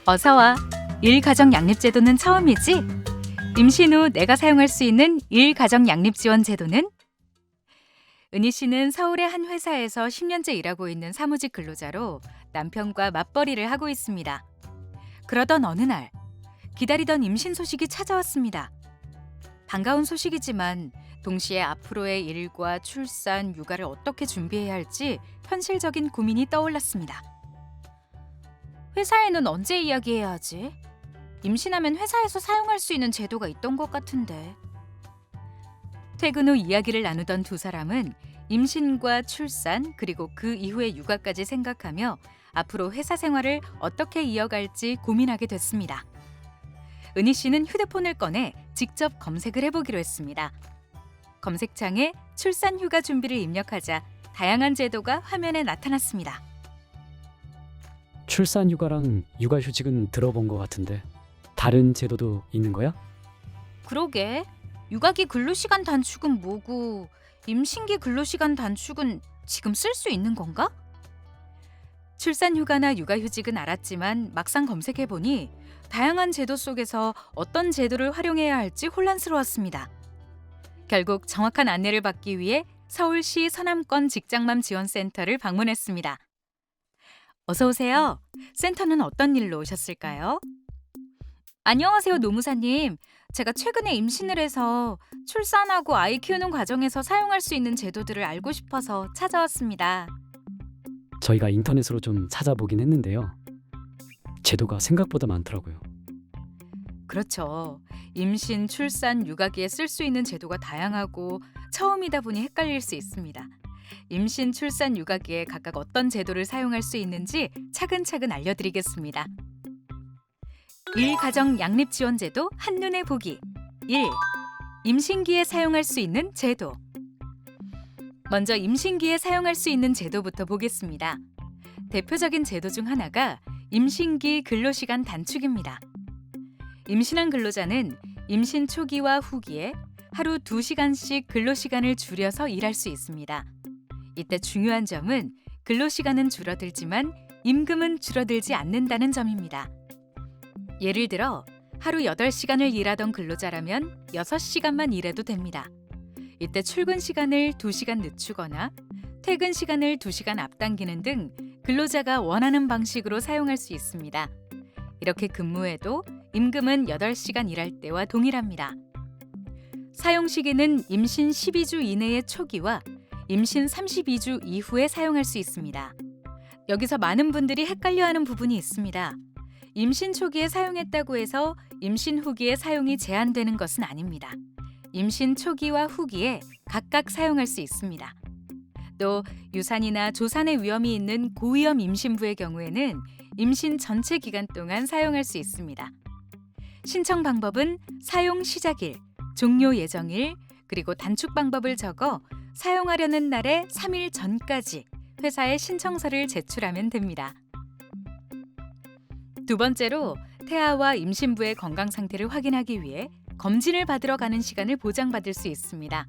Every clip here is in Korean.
어서 와. 일가정 양립제도는 처음이지? 임신 후 내가 사용할 수 있는 일가정 양립지원 제도는? 은희 씨는 서울의 한 회사에서 10년째 일하고 있는 사무직 근로자로 남편과 맞벌이를 하고 있습니다. 그러던 어느 날 기다리던 임신 소식이 찾아왔습니다. 반가운 소식이지만 동시에 앞으로의 일과 출산, 육아를 어떻게 준비해야 할지 현실적인 고민이 떠올랐습니다. 회사에는 언제 이야기해야 하지? 임신하면 회사에서 사용할 수 있는 제도가 있던 것 같은데. 퇴근 후 이야기를 나누던 두 사람은 임신과 출산 그리고 그 이후의 육아까지 생각하며 앞으로 회사 생활을 어떻게 이어갈지 고민하게 됐습니다. 은희 씨는 휴대폰을 꺼내 직접 검색을 해보기로 했습니다. 검색창에 출산 휴가 준비를 입력하자 다양한 제도가 화면에 나타났습니다. 출산 휴가랑 육아 휴직은 들어본 것 같은데 다른 제도도 있는 거야? 그러게. 육아기 근로시간 단축은 뭐고 임신기 근로시간 단축은 지금 쓸 수 있는 건가? 출산 휴가나 육아 휴직은 알았지만 막상 검색해보니 다양한 제도 속에서 어떤 제도를 활용해야 할지 혼란스러웠습니다. 결국 정확한 안내를 받기 위해 서울시 서남권 직장맘 지원센터를 방문했습니다. 어서 오세요. 센터는 어떤 일로 오셨을까요? 안녕하세요, 노무사님. 제가 최근에 임신을 해서 출산하고 아이 키우는 과정에서 사용할 수 있는 제도들을 알고 싶어서 찾아왔습니다. 저희가 인터넷으로 좀 찾아보긴 했는데요. 제도가 생각보다 많더라고요. 그렇죠. 임신, 출산, 육아기에 쓸 수 있는 제도가 다양하고 처음이다 보니 헷갈릴 수 있습니다. 임신, 출산, 육아기에 각각 어떤 제도를 사용할 수 있는지 차근차근 알려드리겠습니다. 일가정 양립지원제도 한눈에 보기 1. 임신기에 사용할 수 있는 제도. 먼저 임신기에 사용할 수 있는 제도부터 보겠습니다. 대표적인 제도 중 하나가 임신기 근로시간 단축입니다. 임신한 근로자는 임신 초기와 후기에 하루 2시간씩 근로시간을 줄여서 일할 수 있습니다. 이때 중요한 점은 근로시간은 줄어들지만 임금은 줄어들지 않는다는 점입니다. 예를 들어 하루 8시간을 일하던 근로자라면 6시간만 일해도 됩니다. 이때 출근 시간을 2시간 늦추거나 퇴근 시간을 2시간 앞당기는 등 근로자가 원하는 방식으로 사용할 수 있습니다. 이렇게 근무해도 임금은 8시간 일할 때와 동일합니다. 사용 시기는 임신 12주 이내의 초기와 임신 32주 이후에 사용할 수 있습니다. 여기서 많은 분들이 헷갈려하는 부분이 있습니다. 임신 초기에 사용했다고 해서 임신 후기에 사용이 제한되는 것은 아닙니다. 임신 초기와 후기에 각각 사용할 수 있습니다. 또 유산이나 조산의 위험이 있는 고위험 임신부의 경우에는 임신 전체 기간 동안 사용할 수 있습니다. 신청 방법은 사용 시작일, 종료 예정일, 그리고 단축 방법을 적어 사용하려는 날의 3일 전까지 회사에 신청서를 제출하면 됩니다. 두 번째로 태아와 임신부의 건강 상태를 확인하기 위해 검진을 받으러 가는 시간을 보장받을 수 있습니다.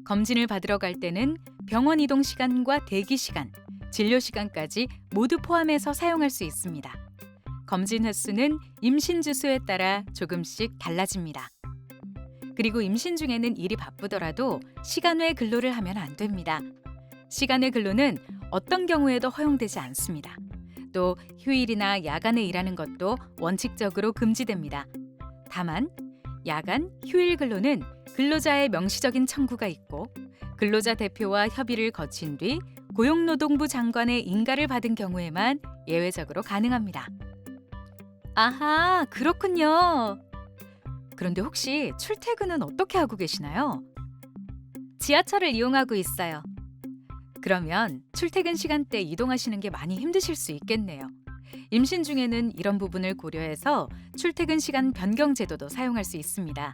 검진을 받으러 갈 때는 병원 이동 시간과 대기 시간, 진료 시간까지 모두 포함해서 사용할 수 있습니다. 검진 횟수는 임신 주수에 따라 조금씩 달라집니다. 그리고 임신 중에는 일이 바쁘더라도 시간 외 근로를 하면 안 됩니다. 시간 외 근로는 어떤 경우에도 허용되지 않습니다. 또 휴일이나 야간에 일하는 것도 원칙적으로 금지됩니다. 다만 야간, 휴일 근로는 근로자의 명시적인 청구가 있고 근로자 대표와 협의를 거친 뒤 고용노동부 장관의 인가를 받은 경우에만 예외적으로 가능합니다. 아하, 그렇군요. 그런데 혹시 출퇴근은 어떻게 하고 계시나요? 지하철을 이용하고 있어요. 그러면 출퇴근 시간대 이동하시는 게 많이 힘드실 수 있겠네요. 임신 중에는 이런 부분을 고려해서 출퇴근 시간 변경 제도도 사용할 수 있습니다.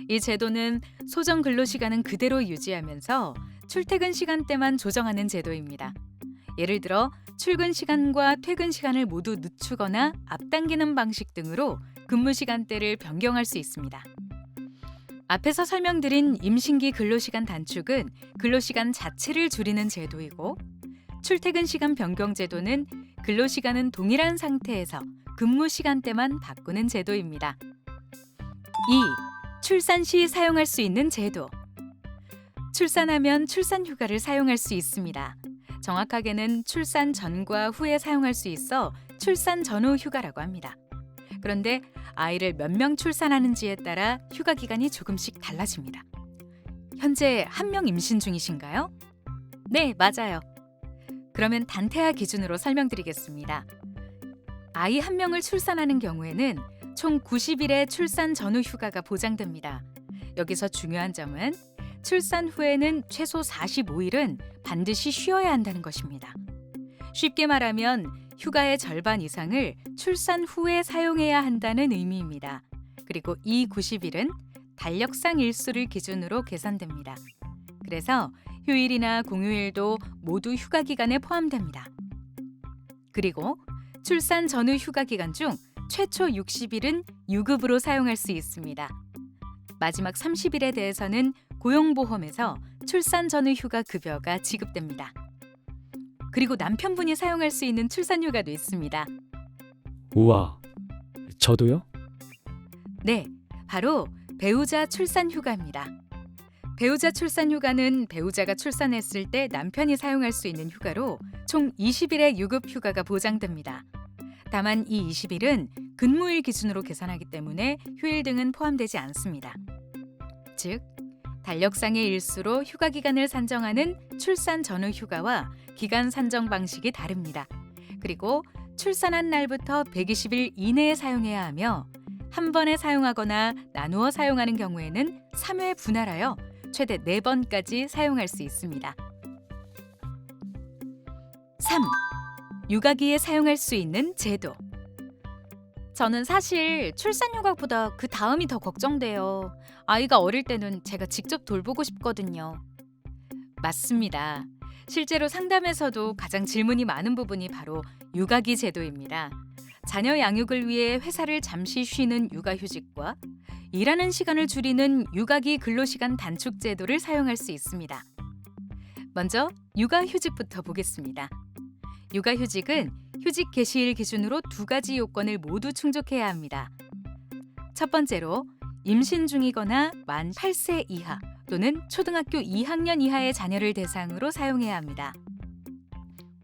이 제도는 소정 근로시간은 그대로 유지하면서 출퇴근 시간대만 조정하는 제도입니다. 예를 들어 출근 시간과 퇴근 시간을 모두 늦추거나 앞당기는 방식 등으로 근무 시간대를 변경할 수 있습니다. 앞에서 설명드린 임신기 근로시간 단축은 근로시간 자체를 줄이는 제도이고 출퇴근 시간 변경 제도는 근로시간은 동일한 상태에서 근무 시간대만 바꾸는 제도입니다. 2. 출산 시 사용할 수 있는 제도. 출산하면 출산휴가를 사용할 수 있습니다. 정확하게는 출산 전과 후에 사용할 수 있어 출산 전후 휴가라고 합니다. 그런데 아이를 몇 명 출산하는지에 따라 휴가 기간이 조금씩 달라집니다. 현재 한 명 임신 중이신가요? 네, 맞아요. 그러면 단태아 기준으로 설명드리겠습니다. 아이 한 명을 출산하는 경우에는 총 90일의 출산 전후 휴가가 보장됩니다. 여기서 중요한 점은 출산 후에는 최소 45일은 반드시 쉬어야 한다는 것입니다. 쉽게 말하면 휴가의 절반 이상을 출산 후에 사용해야 한다는 의미입니다. 그리고 이 90일은 달력상 일수를 기준으로 계산됩니다. 그래서 휴일이나 공휴일도 모두 휴가 기간에 포함됩니다. 그리고 출산 전후 휴가 기간 중 최초 60일은 유급으로 사용할 수 있습니다. 마지막 30일에 대해서는 고용보험에서 출산 전후 휴가 급여가 지급됩니다. 그리고 남편분이 사용할 수 있는 출산휴가도 있습니다. 우와, 저도요? 네, 바로 배우자 출산휴가입니다. 배우자 출산휴가는 배우자가 출산했을 때 남편이 사용할 수 있는 휴가로 총 20일의 유급휴가가 보장됩니다. 다만 이 20일은 근무일 기준으로 계산하기 때문에 휴일 등은 포함되지 않습니다. 즉, 달력상의 일수로 휴가 기간을 산정하는 출산 전후 휴가와 기간 산정 방식이 다릅니다. 그리고 출산한 날부터 120일 이내에 사용해야 하며 한 번에 사용하거나 나누어 사용하는 경우에는 3회 분할하여 최대 4번까지 사용할 수 있습니다. 3. 육아기에 사용할 수 있는 제도. 저는 사실 출산휴가보다 그 다음이 더 걱정돼요. 아이가 어릴 때는 제가 직접 돌보고 싶거든요. 맞습니다. 실제로 상담에서도 가장 질문이 많은 부분이 바로 육아기 제도입니다. 자녀 양육을 위해 회사를 잠시 쉬는 육아휴직과 일하는 시간을 줄이는 육아기 근로시간 단축 제도를 사용할 수 있습니다. 먼저 육아휴직부터 보겠습니다. 육아휴직은 휴직 개시일 기준으로 2가지 요건을 모두 충족해야 합니다. 첫 번째로 임신 중이거나 만 8세 이하 또는 초등학교 2학년 이하의 자녀를 대상으로 사용해야 합니다.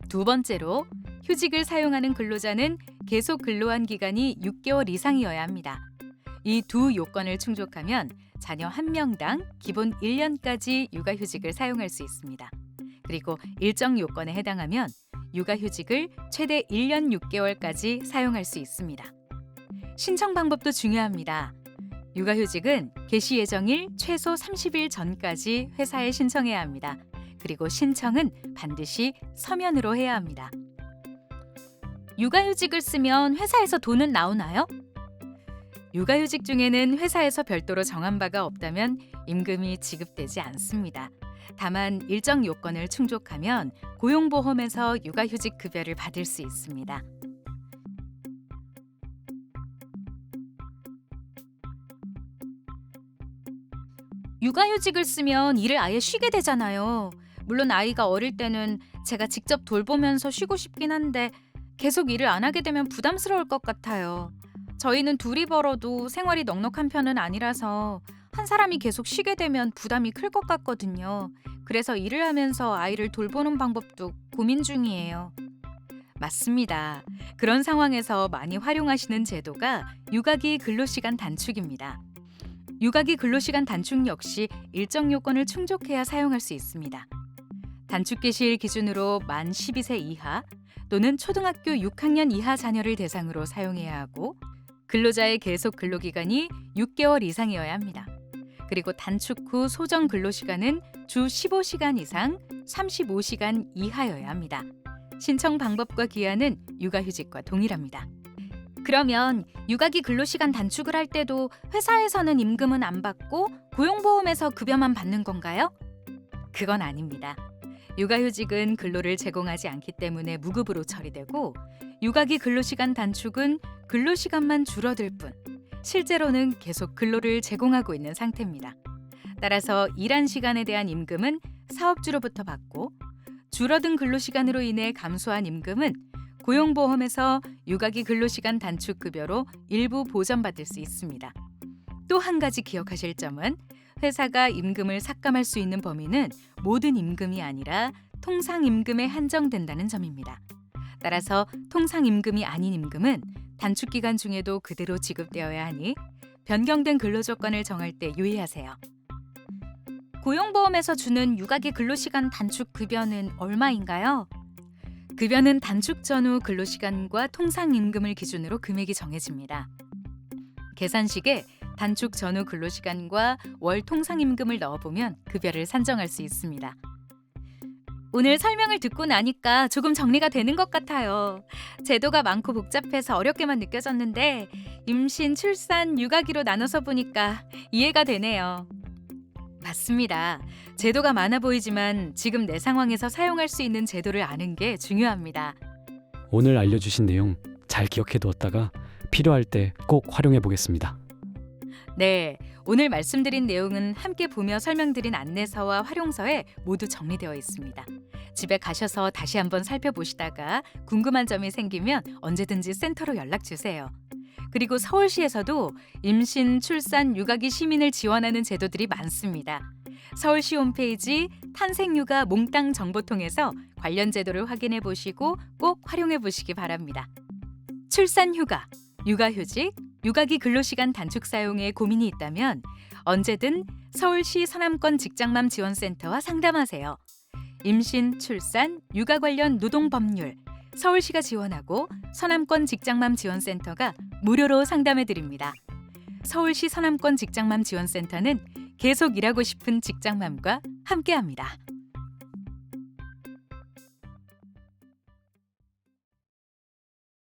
두 번째로 휴직을 사용하는 근로자는 계속 근로한 기간이 6개월 이상이어야 합니다. 이 두 요건을 충족하면 자녀 1명당 기본 1년까지 육아휴직을 사용할 수 있습니다. 그리고 일정 요건에 해당하면 육아휴직을 최대 1년 6개월까지 사용할 수 있습니다. 신청 방법도 중요합니다. 육아휴직은 개시 예정일 최소 30일 전까지 회사에 신청해야 합니다. 그리고 신청은 반드시 서면으로 해야 합니다. 육아휴직을 쓰면 회사에서 돈은 나오나요? 육아휴직 중에는 회사에서 별도로 정한 바가 없다면 임금이 지급되지 않습니다. 다만 일정 요건을 충족하면 고용보험에서 육아휴직 급여를 받을 수 있습니다. 육아휴직을 쓰면 일을 아예 쉬게 되잖아요. 물론 아이가 어릴 때는 제가 직접 돌보면서 쉬고 싶긴 한데 계속 일을 안 하게 되면 부담스러울 것 같아요. 저희는 둘이 벌어도 생활이 넉넉한 편은 아니라서 한 사람이 계속 쉬게 되면 부담이 클 것 같거든요. 그래서 일을 하면서 아이를 돌보는 방법도 고민 중이에요. 맞습니다. 그런 상황에서 많이 활용하시는 제도가 육아기 근로시간 단축입니다. 육아기 근로시간 단축 역시 일정 요건을 충족해야 사용할 수 있습니다. 단축 개시일 기준으로 만 12세 이하 또는 초등학교 6학년 이하 자녀를 대상으로 사용해야 하고 근로자의 계속 근로기간이 6개월 이상이어야 합니다. 그리고 단축 후 소정 근로시간은 주 15시간 이상 35시간 이하여야 합니다. 신청 방법과 기한은 육아휴직과 동일합니다. 그러면 육아기 근로시간 단축을 할 때도 회사에서는 임금은 안 받고 고용보험에서 급여만 받는 건가요? 그건 아닙니다. 육아휴직은 근로를 제공하지 않기 때문에 무급으로 처리되고 육아기 근로시간 단축은 근로시간만 줄어들 뿐 실제로는 계속 근로를 제공하고 있는 상태입니다. 따라서 일한 시간에 대한 임금은 사업주로부터 받고 줄어든 근로시간으로 인해 감소한 임금은 고용보험에서 육아기 근로시간 단축 급여로 일부 보전받을 수 있습니다. 또 한 가지 기억하실 점은 회사가 임금을 삭감할 수 있는 범위는 모든 임금이 아니라 통상임금에 한정된다는 점입니다. 따라서 통상임금이 아닌 임금은 단축기간 중에도 그대로 지급되어야 하니 변경된 근로조건을 정할 때 유의하세요. 고용보험에서 주는 육아기 근로시간 단축 급여는 얼마인가요? 급여는 단축 전후 근로시간과 통상임금을 기준으로 금액이 정해집니다. 계산식에 단축 전후 근로시간과 월 통상임금을 넣어보면 급여를 산정할 수 있습니다. 오늘 설명을 듣고 나니까 조금 정리가 되는 것 같아요. 제도가 많고 복잡해서 어렵게만 느껴졌는데 임신, 출산, 육아기로 나눠서 보니까 이해가 되네요. 맞습니다. 제도가 많아 보이지만 지금 내 상황에서 사용할 수 있는 제도를 아는 게 중요합니다. 오늘 알려주신 내용 잘 기억해 두었다가 필요할 때 꼭 활용해 보겠습니다. 네, 오늘 말씀드린 내용은 함께 보며 설명드린 안내서와 활용서에 모두 정리되어 있습니다. 집에 가셔서 다시 한번 살펴보시다가 궁금한 점이 생기면 언제든지 센터로 연락 주세요. 그리고 서울시에서도 임신, 출산, 육아기 시민을 지원하는 제도들이 많습니다. 서울시 홈페이지 탄생육아 몽땅 정보통에서 관련 제도를 확인해 보시고 꼭 활용해 보시기 바랍니다. 출산휴가, 육아휴직, 육아기 근로시간 단축 사용에 고민이 있다면 언제든 서울시 서남권 직장맘 지원센터와 상담하세요. 임신, 출산, 육아 관련 노동법률, 서울시가 지원하고 서남권 직장맘 지원센터가 무료로 상담해드립니다. 서울시 서남권 직장맘 지원센터는 계속 일하고 싶은 직장맘과 함께합니다.